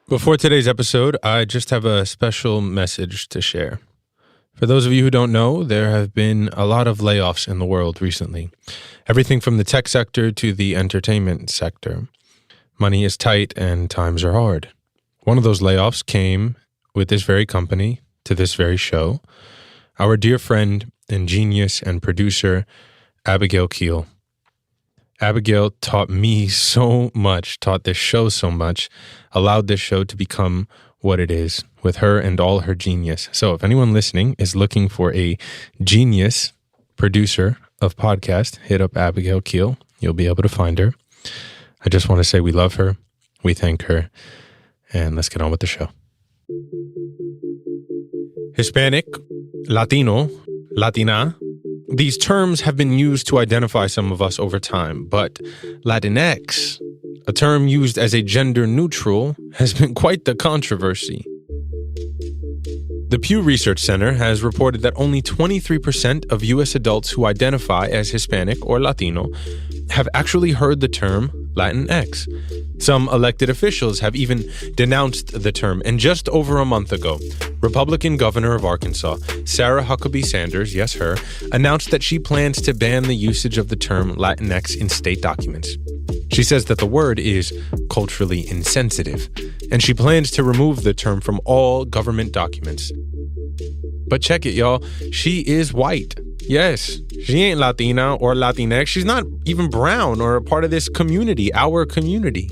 Before today's episode, I just have a special message to share. For those of you who don't know, there have been a lot of layoffs in the world recently. Everything from the tech sector to the entertainment sector. Money is tight and times are hard. One of those layoffs came with this very company to this very show. Our dear friend and genius and producer, Abigail Keel. Abigail taught me so much, taught this show so much, allowed this show to become what it is with her and all her genius. So if anyone listening is looking for a genius producer of podcast, hit up Abigail Keel. You'll be able to find her. I just want to say we love her, we thank her, and let's get on with the show. Hispanic, Latino, Latina. These terms have been used to identify some of us over time, but Latinx, a term used as a gender neutral, has been quite the controversy. The Pew Research Center has reported that only 23% of U.S. adults who identify as Hispanic or Latino have actually heard the term Latinx. Some elected officials have even denounced the term, and just over a month ago, Republican Governor of Arkansas, Sarah Huckabee Sanders, yes her, announced that she plans to ban the usage of the term Latinx in state documents. She says that the word is culturally insensitive, and she plans to remove the term from all government documents. But check it, y'all. She is white. Yes, she ain't Latina or Latinx. She's not even brown or a part of this community, our community.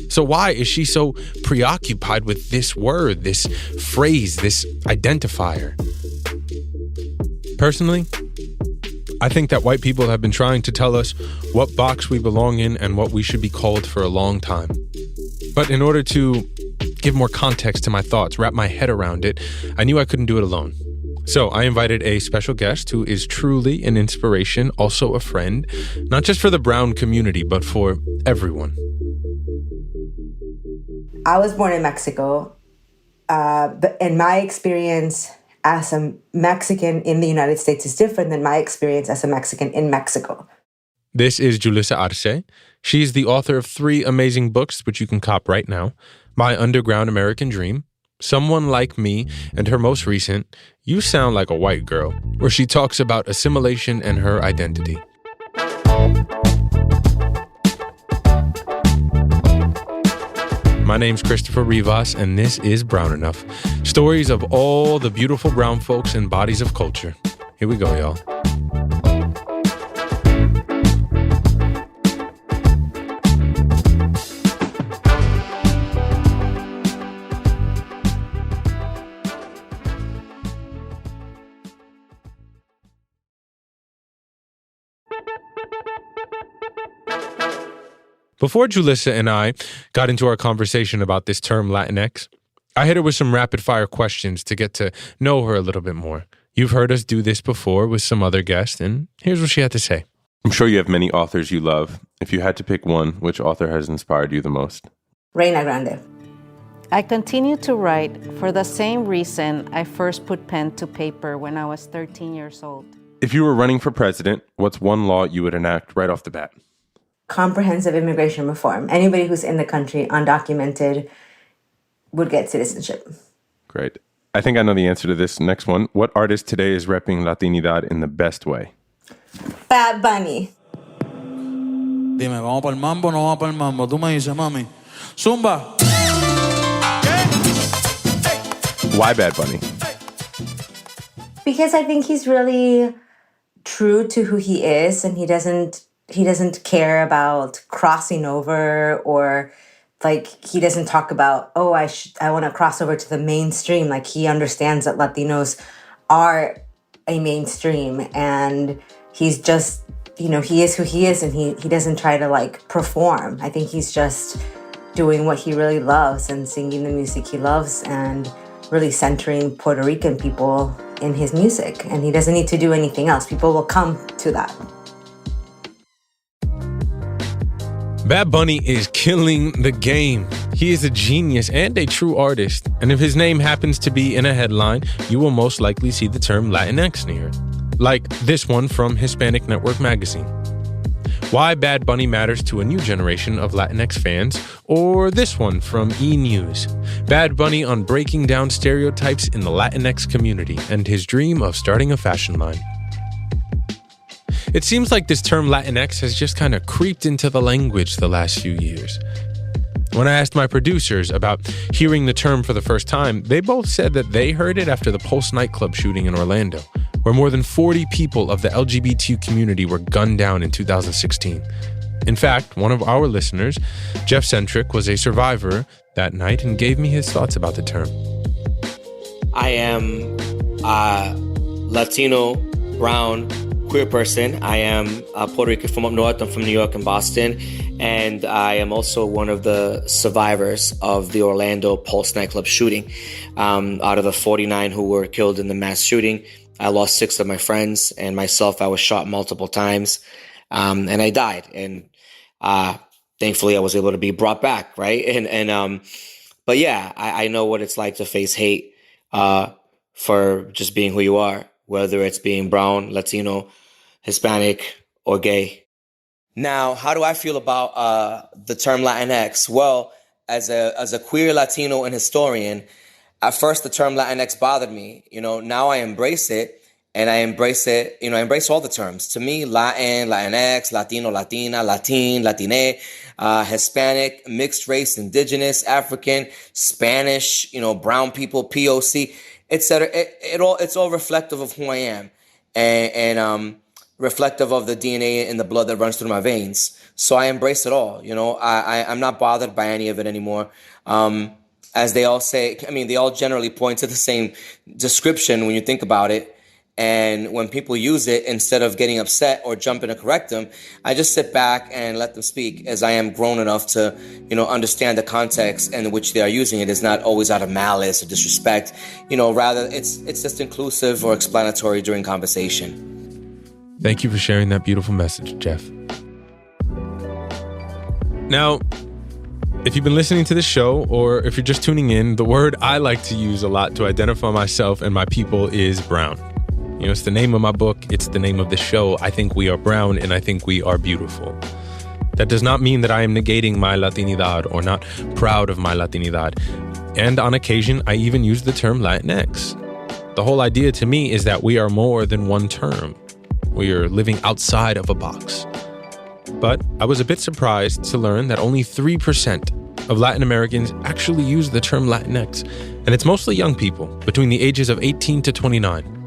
So why is she so preoccupied with this word, this phrase, this identifier? Personally, I think that white people have been trying to tell us what box we belong in and what we should be called for a long time. But in order to give more context to my thoughts, wrap my head around it, I knew I couldn't do it alone. So I invited a special guest who is truly an inspiration, also a friend, not just for the brown community, but for everyone. I was born in Mexico, but in my experience as a Mexican in the United States is different than my experience as a Mexican in Mexico. This is Julissa Arce. She's the author of 3 amazing books, which you can cop right now. My Underground American Dream, Someone Like Me, and her most recent, You Sound Like a White Girl, where she talks about assimilation and her identity. My name's Christopher Rivas, and this is Brown Enough. Stories of all the beautiful brown folks and bodies of culture. Here we go, y'all. Before Julissa and I got into our conversation about this term Latinx, I hit her with some rapid-fire questions to get to know her a little bit more. You've heard us do this before with some other guests, and here's what she had to say. I'm sure you have many authors you love. If you had to pick one, which author has inspired you the most? Reina Grande. I continue to write for the same reason I first put pen to paper when I was 13 years old. If you were running for president, what's one law you would enact right off the bat? Comprehensive immigration reform. Anybody who's in the country undocumented would get citizenship. Great. I think I know the answer to this next one. What artist today is repping Latinidad in the best way? Bad Bunny. Dime, ¿vamos para el mambo o no vamos para el mambo? Tú me dices, mami. Zumba. Why Bad Bunny? Because I think he's really true to who he is, and he doesn't care about crossing over, or like he doesn't talk about, oh, I want to cross over to the mainstream. Like he understands that Latinos are a mainstream, and he's just, he is who he is, and he doesn't try to like perform. I think he's just doing what he really loves and singing the music he loves and really centering Puerto Rican people in his music. And he doesn't need to do anything else. People will come to that. Bad Bunny is killing the game. He is a genius and a true artist. And if his name happens to be in a headline, you will most likely see the term Latinx near it. Like this one from Hispanic Network magazine. why Bad Bunny matters to a new generation of Latinx fans, or this one from E! News, Bad Bunny on breaking down stereotypes in the Latinx community and his dream of starting a fashion line. It seems like this term Latinx has just kind of creeped into the language the last few years. When I asked my producers about hearing the term for the first time, they both said that they heard it after the Pulse nightclub shooting in Orlando, where more than 40 people of the LGBT community were gunned down in 2016. In fact, one of our listeners, Jeff Centric, was a survivor that night and gave me his thoughts about the term. I am a Latino, brown, queer person. I am Puerto Rican from up north. I'm from New York and Boston. And I am also one of the survivors of the Orlando Pulse nightclub shooting. Out of the 49 who were killed in the mass shooting, I lost 6 of my friends, and myself, I was shot multiple times, and I died. And thankfully, I was able to be brought back, right? But yeah, I know what it's like to face hate for just being who you are, whether it's being brown, Latino, Hispanic, or gay. Now, how do I feel about the term Latinx? Well, as a queer Latino and historian, at first the term Latinx bothered me. Now I embrace it, and I embrace it. I embrace all the terms. To me, Latin, Latinx, Latino, Latina, Latin, Latine, Hispanic, mixed race, indigenous, African, Spanish, brown people, POC, etc. It's all reflective of who I am, and reflective of the DNA in the blood that runs through my veins. So I embrace it all. I'm not bothered by any of it anymore. As they all say, they all generally point to the same description when you think about it. And when people use it, instead of getting upset or jumping to correct them, I just sit back and let them speak, as I am grown enough to, understand the context in which they are using it is not always out of malice or disrespect. Rather it's just inclusive or explanatory during conversation. Thank you for sharing that beautiful message, Jeff. Now, if you've been listening to the show, or if you're just tuning in, the word I like to use a lot to identify myself and my people is brown. It's the name of my book. It's the name of the show. I think we are brown, and I think we are beautiful. That does not mean that I am negating my Latinidad or not proud of my Latinidad. And on occasion, I even use the term Latinx. The whole idea to me is that we are more than one term. We are living outside of a box. But I was a bit surprised to learn that only 3% of Latin Americans actually use the term Latinx, and it's mostly young people between the ages of 18 to 29.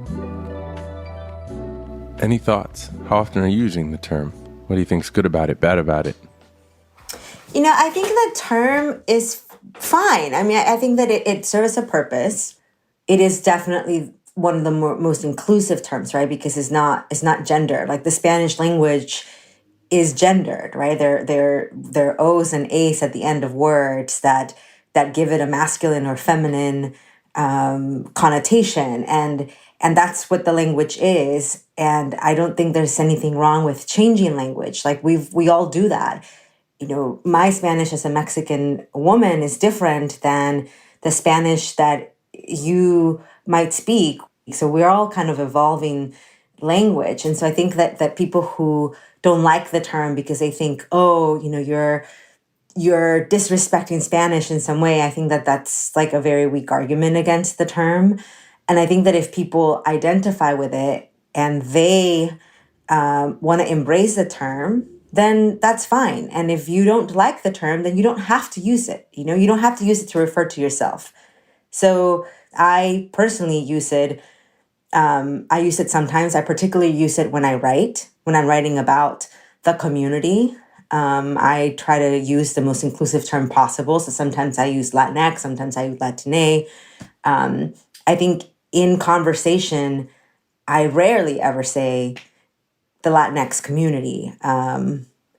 Any thoughts? How often are you using the term? What do you think's good about it, bad about it? I think the term is fine. I think that it serves a purpose. It is definitely one of the most inclusive terms, right? Because it's not gendered. Like the Spanish language is gendered, right? There are O's and A's at the end of words that give it a masculine or feminine connotation, and that's what the language is. And I don't think there's anything wrong with changing language. Like we all do that. My Spanish as a Mexican woman is different than the Spanish that you might speak. So we're all kind of evolving language. And so I think that people who don't like the term because they think, you're disrespecting Spanish in some way, I think that that's like a very weak argument against the term. And I think that if people identify with it and they want to embrace the term, then that's fine. And if you don't like the term, then you don't have to use it. You don't have to use it to refer to yourself. So I personally use it. I use it sometimes. I particularly use it when I'm writing about the community. I try to use the most inclusive term possible. So sometimes I use Latinx, sometimes I use Latine. I think in conversation, I rarely ever say the Latinx community.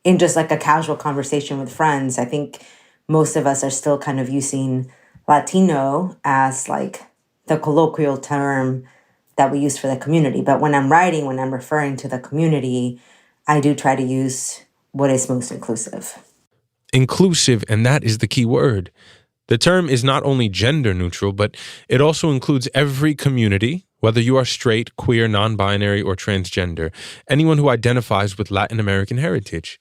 In just like a casual conversation with friends, I think most of us are still kind of using Latino as like the colloquial term that we use for the community. But when I'm writing, when I'm referring to the community, I do try to use what is most inclusive. Inclusive, and that is the key word. The term is not only gender neutral, but it also includes every community, Whether you are straight, queer, non-binary, or transgender, anyone who identifies with Latin American heritage.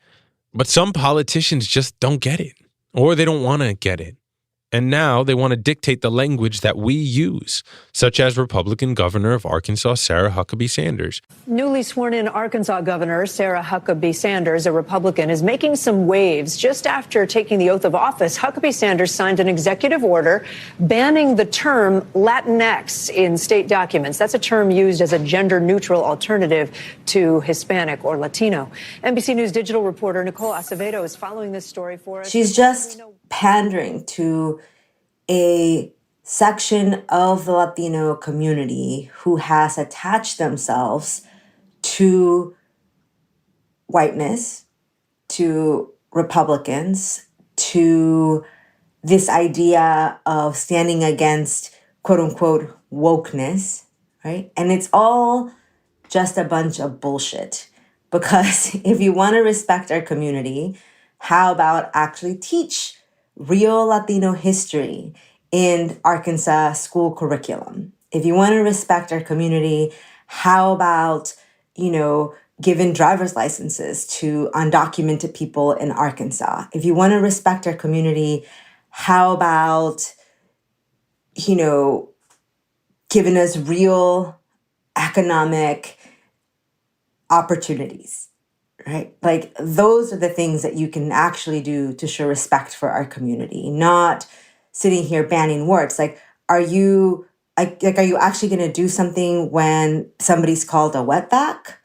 But some politicians just don't get it, or they don't want to get it. And now they want to dictate the language that we use, such as Republican Governor of Arkansas, Sarah Huckabee Sanders. Newly sworn in Arkansas Governor Sarah Huckabee Sanders, a Republican, is making some waves. Just after taking the oath of office, Huckabee Sanders signed an executive order banning the term Latinx in state documents. That's a term used as a gender-neutral alternative to Hispanic or Latino. NBC News digital reporter Nicole Acevedo is following this story for us. She's just pandering to a section of the Latino community who has attached themselves to whiteness, to Republicans, to this idea of standing against quote unquote wokeness, right? And it's all just a bunch of bullshit. Because if you want to respect our community, how about actually teach real Latino history in Arkansas school curriculum? If you want to respect our community, how about, giving driver's licenses to undocumented people in Arkansas? If you want to respect our community, how about, giving us real economic opportunities? Right? Like, those are the things that you can actually do to show respect for our community, not sitting here banning words. Like, are you actually going to do something when somebody's called a wetback?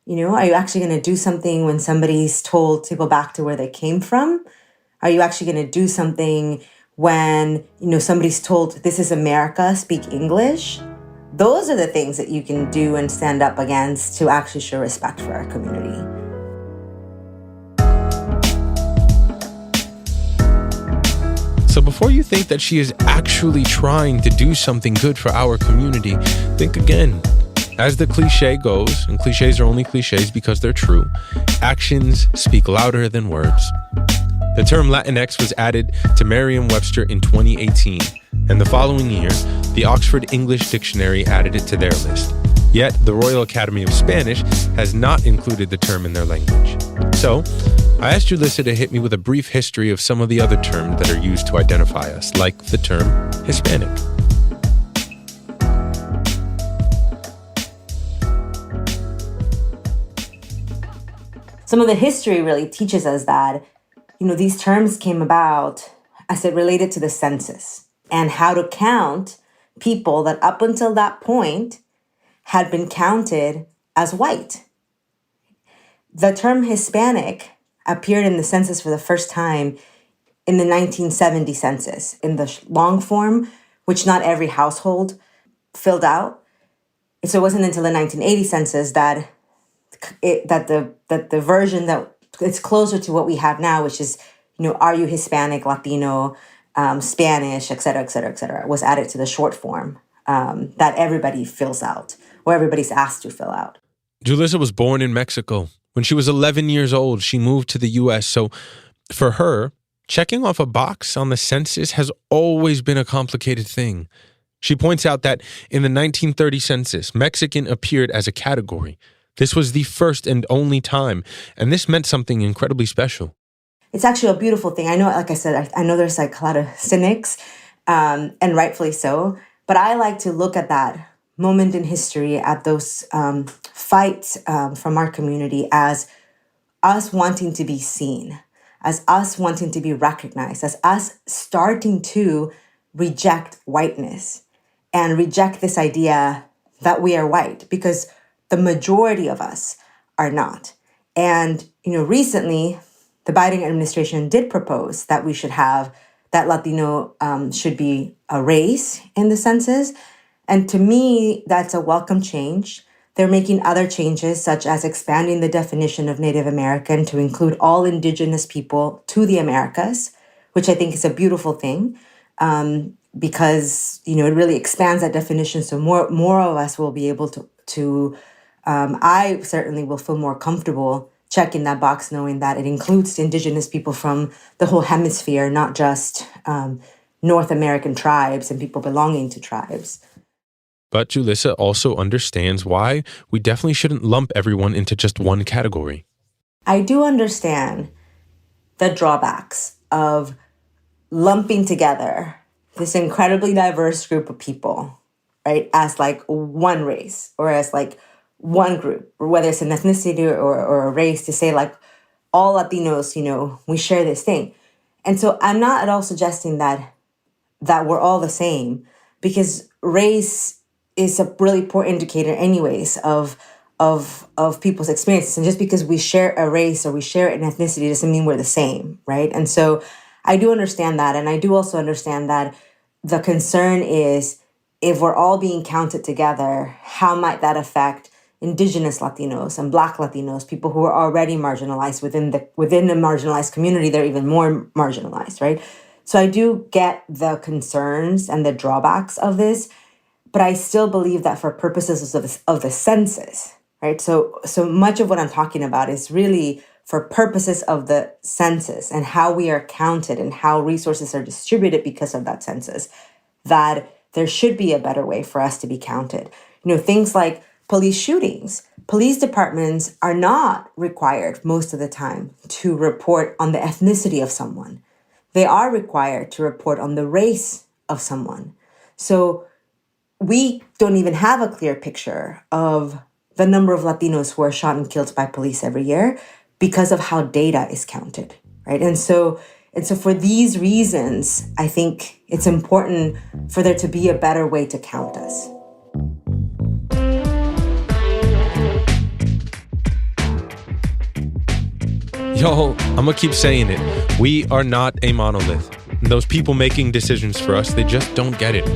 Are you actually going to do something when somebody's told to go back to where they came from? Are you actually going to do something when, somebody's told, this is America, speak English? Those are the things that you can do and stand up against to actually show respect for our community. So before you think that she is actually trying to do something good for our community, think again. As the cliche goes, and cliches are only cliches because they're true, actions speak louder than words. The term Latinx was added to Merriam-Webster in 2018, and the following year, the Oxford English Dictionary added it to their list. Yet, the Royal Academy of Spanish has not included the term in their language. So, I asked Julissa to hit me with a brief history of some of the other terms that are used to identify us, like the term Hispanic. Some of the history really teaches us that, these terms came about as it related to the census and how to count people that up until that point had been counted as white. The term Hispanic appeared in the census for the first time in the 1970 census in the long form, which not every household filled out. So it wasn't until the 1980 census that the version that it's closer to what we have now, which is, are you Hispanic, Latino, Spanish, et cetera, was added to the short form that everybody fills out or everybody's asked to fill out. Julissa was born in Mexico. When she was 11 years old, she moved to the U.S. So for her, checking off a box on the census has always been a complicated thing. She points out that in the 1930 census, Mexican appeared as a category. This was the first and only time, and this meant something incredibly special. It's actually a beautiful thing. I know, like I said, I know there's like a lot of cynics, and rightfully so, but I like to look at that moment in history, at those fights from our community as us wanting to be seen, as us wanting to be recognized, as us starting to reject whiteness and reject this idea that we are white, because the majority of us are not. And, recently, the Biden administration did propose that we should have, that Latino should be a race in the census. And to me, that's a welcome change. They're making other changes, such as expanding the definition of Native American to include all indigenous people to the Americas, which I think is a beautiful thing, because, it really expands that definition. So more of us will be able to I certainly will feel more comfortable checking that box, knowing that it includes indigenous people from the whole hemisphere, not just North American tribes and people belonging to tribes. But Julissa also understands why we definitely shouldn't lump everyone into just one category. I do understand the drawbacks of lumping together this incredibly diverse group of people, right, as like one race or as like one group, or whether it's an ethnicity or a race, to say like all Latinos, we share this thing. And so I'm not at all suggesting that we're all the same, because race is a really poor indicator anyways of people's experiences. And just because we share a race or we share an ethnicity doesn't mean we're the same, right? And so I do understand that. And I do also understand that the concern is, if we're all being counted together, how might that affect Indigenous Latinos and Black Latinos, people who are already marginalized within the marginalized community? They're even more marginalized, right? So I do get the concerns and the drawbacks of this, but I still believe that for purposes of the census, right? So much of what I'm talking about is really for purposes of the census and how we are counted and how resources are distributed because of that census, that there should be a better way for us to be counted. Things like police shootings. Police departments are not required most of the time to report on the ethnicity of someone. They are required to report on the race of someone. So we don't even have a clear picture of the number of Latinos who are shot and killed by police every year because of how data is counted, right? And so for these reasons, I think it's important for there to be a better way to count us. Y'all, I'm gonna keep saying it. We are not a monolith. Those people making decisions for us, they just don't get it.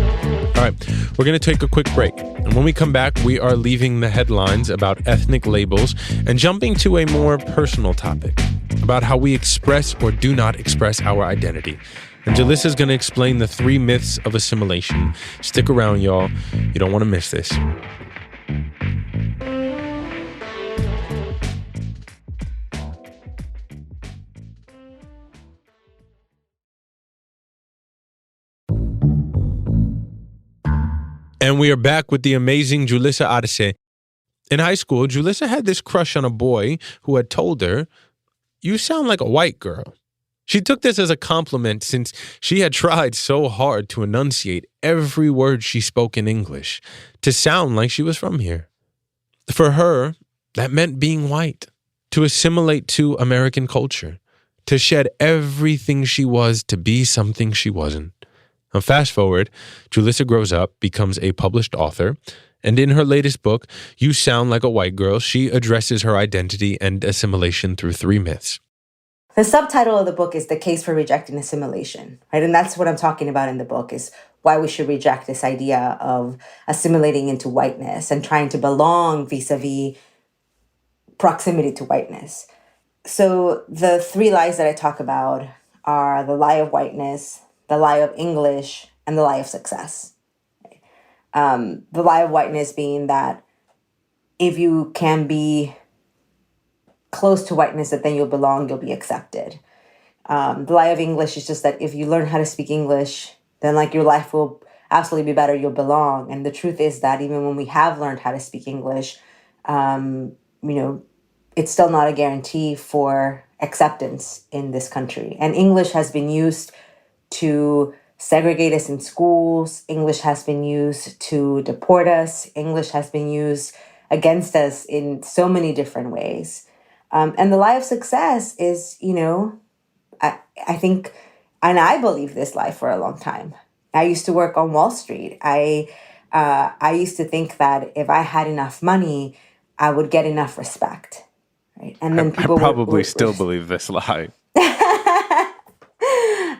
All right, we're gonna take a quick break. And when we come back, we are leaving the headlines about ethnic labels and jumping to a more personal topic about how we express or do not express our identity. And Julissa's gonna explain the 3 myths of assimilation. Stick around, y'all. You don't wanna miss this. And we are back with the amazing Julissa Arce. In high school, Julissa had this crush on a boy who had told her, "You sound like a white girl." She took this as a compliment since she had tried so hard to enunciate every word she spoke in English to sound like she was from here. For her, that meant being white, to assimilate to American culture, to shed everything she was to be something she wasn't. Now, fast forward, Julissa grows up, becomes a published author, and in her latest book, You Sound Like a White Girl, she addresses her identity and assimilation through 3 myths. The subtitle of the book is The Case for Rejecting Assimilation, right? And that's what I'm talking about in the book, is why we should reject this idea of assimilating into whiteness and trying to belong vis-a-vis proximity to whiteness. So the 3 lies that I talk about are the lie of whiteness, the lie of English, and the lie of success. The lie of whiteness being that if you can be close to whiteness, that then you'll belong, you'll be accepted. The lie of English is just that if you learn how to speak English, then like your life will absolutely be better, you'll belong. And the truth is that even when we have learned how to speak English, it's still not a guarantee for acceptance in this country. And English has been used to segregate us in schools. English has been used to deport us. English has been used against us in so many different ways. And the lie of success is, I think, and I believed this lie for a long time. I used to work on Wall Street. I used to think that if I had enough money, I would get enough respect. Right? And then people I probably still believe this lie.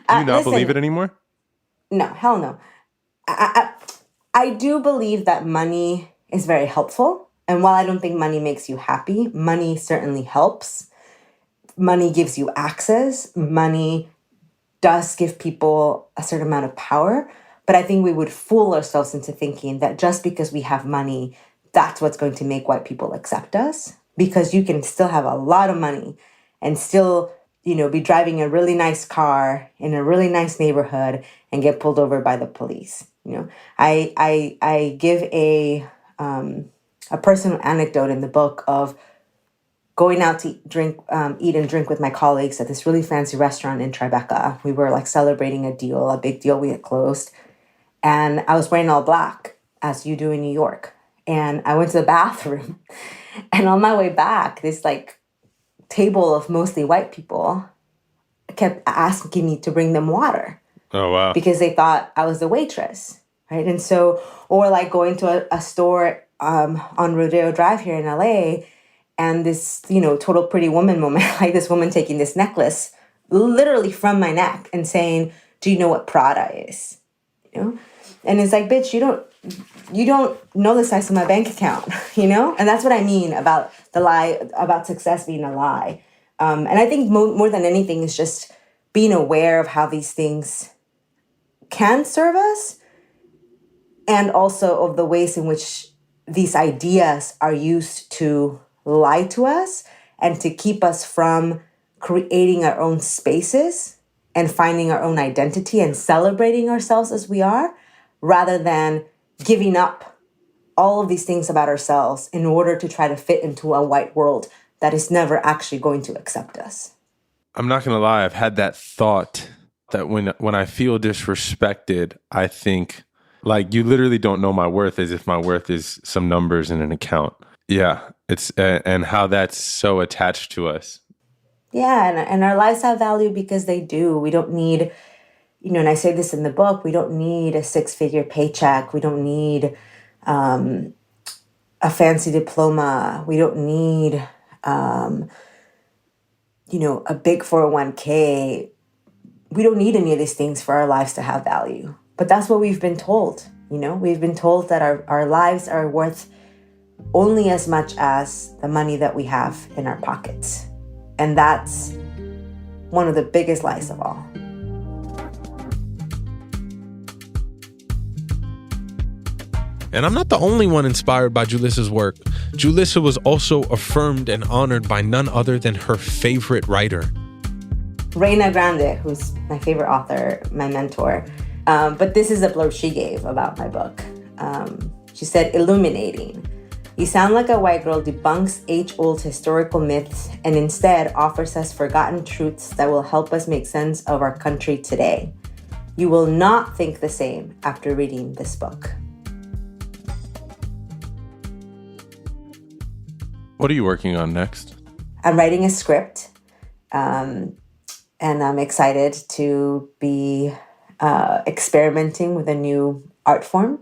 Do you not believe it anymore? No, hell no. I do believe that money is very helpful. And while I don't think money makes you happy, money certainly helps. Money gives you access. Money does give people a certain amount of power. But I think we would fool ourselves into thinking that just because we have money, that's what's going to make white people accept us. Because you can still have a lot of money and still, be driving a really nice car in a really nice neighborhood and get pulled over by the police. You know, I give a personal anecdote in the book of going out to eat and drink with my colleagues at this really fancy restaurant in Tribeca. We were like celebrating a big deal we had closed. And I was wearing all black, as you do in New York. And I went to the bathroom. And on my way back, this like table of mostly white people kept asking me to bring them water. Oh, wow. Because they thought I was the waitress, right? And so, or like going to a store on Rodeo Drive here in LA, and this, total pretty woman moment, like this woman taking this necklace literally from my neck and saying, "Do you know what Prada is?" And it's like, bitch, you don't know the size of my bank account, And that's what I mean about the lie, about success being a lie. And I think more than anything is just being aware of how these things can serve us, and also of the ways in which these ideas are used to lie to us and to keep us from creating our own spaces and finding our own identity and celebrating ourselves as we are, rather than giving up all of these things about ourselves in order to try to fit into a white world that is never actually going to accept us. I'm not going to lie. I've had that thought that when I feel disrespected, I think, like, you literally don't know my worth, as if my worth is some numbers in an account. Yeah, it's and how that's so attached to us. Yeah, and our lives have value because they do. We don't need, and I say this in the book, we don't need a 6-figure paycheck. We don't need a fancy diploma. We don't need, a big 401k. We don't need any of these things for our lives to have value. But that's what we've been told. We've been told that our lives are worth only as much as the money that we have in our pockets. And that's one of the biggest lies of all. And I'm not the only one inspired by Julissa's work. Julissa was also affirmed and honored by none other than her favorite writer, Reina Grande, who's my favorite author, my mentor. But this is a blurb she gave about my book. She said, "Illuminating. You sound like a white girl debunks age-old historical myths and instead offers us forgotten truths that will help us make sense of our country today. You will not think the same after reading this book." What are you working on next? I'm writing a script, and I'm excited to be experimenting with a new art form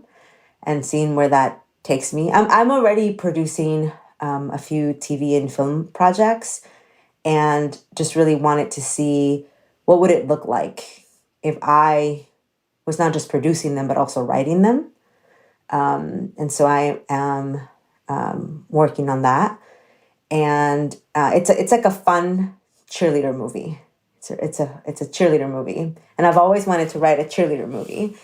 and seeing where that takes me. I'm already producing a few TV and film projects, and just really wanted to see what would it look like if I was not just producing them but also writing them. And so I am working on that, and it's like a fun cheerleader movie. It's a cheerleader movie, and I've always wanted to write a cheerleader movie.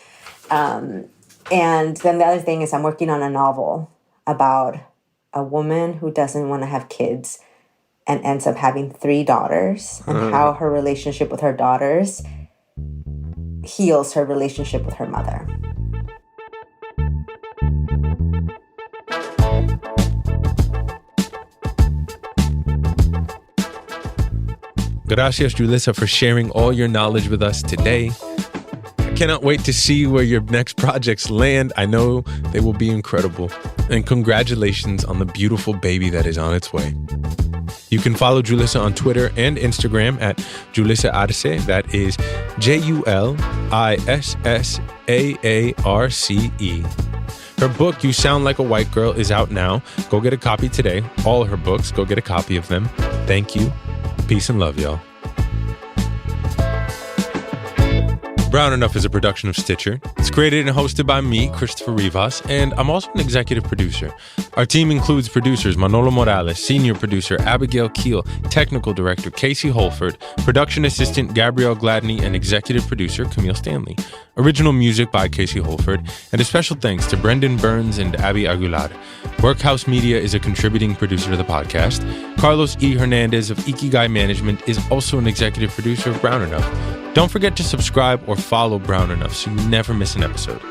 And then the other thing is I'm working on a novel about a woman who doesn't want to have kids and ends up having 3 daughters, and how her relationship with her daughters heals her relationship with her mother. Gracias, Julissa, for sharing all your knowledge with us today. I cannot wait to see where your next projects land. I know they will be incredible. And congratulations on the beautiful baby that is on its way. You can follow Julissa on Twitter and Instagram at Julissa Arce. That is JULISSAARCE. Her book, You Sound Like a White Girl, is out now. Go get a copy today. All her books, go get a copy of them. Thank you. Peace and love, y'all. Brown Enough is a production of Stitcher. It's created and hosted by me, Christopher Rivas, and I'm also an executive producer. Our team includes producers Manolo Morales, senior producer Abigail Keel, technical director Casey Holford, production assistant Gabrielle Gladney, and executive producer Camille Stanley. Original music by Casey Holford, and a special thanks to Brendan Burns and Abby Aguilar. Workhouse Media is a contributing producer to the podcast. Carlos E. Hernandez of Ikigai Management is also an executive producer of Brown Enough. Don't forget to subscribe or follow Brown Enough so you never miss an episode.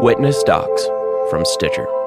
Witness Docs from Stitcher.